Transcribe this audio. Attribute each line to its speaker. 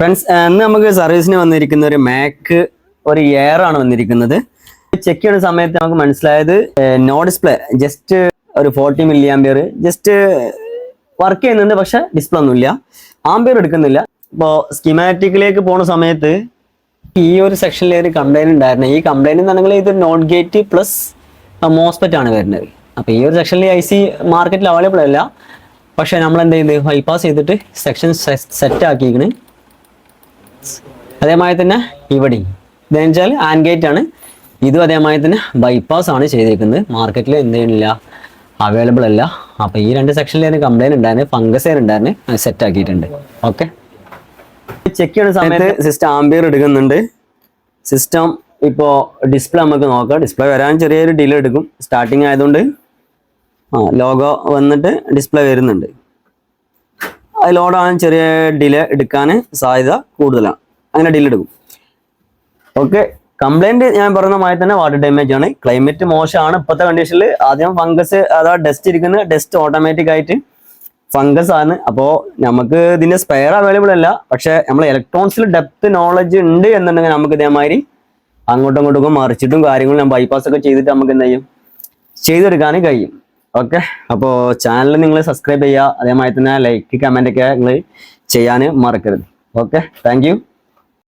Speaker 1: Friends, ഇന്ന് നമുക്ക് സർവീസിന് വന്നിരിക്കുന്ന ഒരു മാക്ക് ഒരു എയർ ആണ് വന്നിരിക്കുന്നത്. ചെക്ക് ചെയ്യുന്ന സമയത്ത് നമുക്ക് മനസ്സിലായത് നോ ഡിസ്പ്ലേ, ജസ്റ്റ് ഒരു 40 മില്ലി ആംബിയർ ജസ്റ്റ് വർക്ക് ചെയ്യുന്നുണ്ട്. പക്ഷെ ഡിസ്പ്ലേ ഒന്നുമില്ല, ആംബിയർ എടുക്കുന്നില്ല. ഇപ്പോൾ സ്കിമാറ്റിക്കിലേക്ക് പോകുന്ന സമയത്ത് ഈ ഒരു സെക്ഷനിൽ ഒരു കംപ്ലൈന്റ് ഉണ്ടായിരുന്നു. ഈ കംപ്ലൈന്റ് എന്ന് ഇത് നോട്ട് ഗേറ്റ് പ്ലസ് മോസ്പെറ്റ് ആണ് വരുന്നത്. അപ്പോൾ ഈ ഒരു സെക്ഷനിൽ IC മാർക്കറ്റിൽ അവൈലബിൾ അല്ല. പക്ഷെ നമ്മൾ എന്ത് ചെയ്ത് ബൈപ്പാസ് ചെയ്തിട്ട് സെക്ഷൻ സെറ്റ് ആക്കിയിരിക്കണ്. അതേമാതിരി തന്നെ ഇവിടെ ഇതെന്ന് വെച്ചാൽ ആൻഡ് ഗേറ്റ് ആണ്. ഇതും അതേമാതിരി തന്നെ ബൈപ്പാസ് ആണ് ചെയ്തിരിക്കുന്നത്. മാർക്കറ്റിൽ എന്ത് ചെയ്യുന്നില്ല, അവൈലബിൾ അല്ല. അപ്പോൾ ഈ രണ്ട് സെക്ഷനിൽ കംപ്ലൈന്റ് ഉണ്ടായിരുന്നു, ഫംഗസ് ഉണ്ടായിരുന്നു, സെറ്റ് ആക്കിയിട്ടുണ്ട്. ഓക്കെ, ചെക്ക് ചെയ്യുന്ന സമയത്ത് സിസ്റ്റം ആംബിയർ എടുക്കുന്നുണ്ട്. സിസ്റ്റം ഇപ്പോൾ ഡിസ്പ്ലേ നമുക്ക് നോക്കാം. ഡിസ്പ്ലേ വരാൻ ചെറിയൊരു ഡിലേ എടുക്കും, സ്റ്റാർട്ടിങ് ആയതുകൊണ്ട്. ലോഗോ വന്നിട്ട് ഡിസ്പ്ലേ വരുന്നുണ്ട്. അത് ലോഡാകാൻ ചെറിയ ഡിലേ എടുക്കാൻ സാധ്യത കൂടുതലാണ്, അങ്ങനെ ഡിലേ എടുക്കും. ഓക്കെ, കംപ്ലൈന്റ് ഞാൻ പറഞ്ഞ മാതിരി തന്നെ വാട്ടർ ഡാമേജ് ആണ്. ക്ലൈമറ്റ് മോശമാണ് ഇപ്പോഴത്തെ കണ്ടീഷനിൽ. ആദ്യം ഫംഗസ്, അതാ ഡസ്റ്റ് ഇരിക്കുന്നത്, ഡസ്റ്റ് ഓട്ടോമാറ്റിക് ആയിട്ട് ഫംഗസ് ആണ്. അപ്പോൾ നമുക്ക് ഇതിന്റെ സ്പെയർ അവൈലബിൾ അല്ല. പക്ഷെ നമ്മൾ ഇലക്ട്രോൺസിൽ ഡെപ്ത് നോളജ് ഉണ്ട് എന്നുണ്ടെങ്കിൽ നമുക്ക് ഇതേമാതിരി അങ്ങോട്ടും ഇങ്ങോട്ടും മറിച്ചിട്ടും കാര്യങ്ങളും ഞാൻ ബൈപ്പാസ് ഒക്കെ ചെയ്തിട്ട് നമുക്ക് എന്ത് ചെയ്യും, ചെയ്തെടുക്കാൻ കഴിയും. ഓക്കെ, അപ്പോൾ ചാനൽ നിങ്ങൾ സബ്സ്ക്രൈബ് ചെയ്യുക. അതേമാതിരി തന്നെ ലൈക്ക്, കമന്റ് ഒക്കെ നിങ്ങൾ ചെയ്യാൻ മറക്കരുത്. Okay, thank you.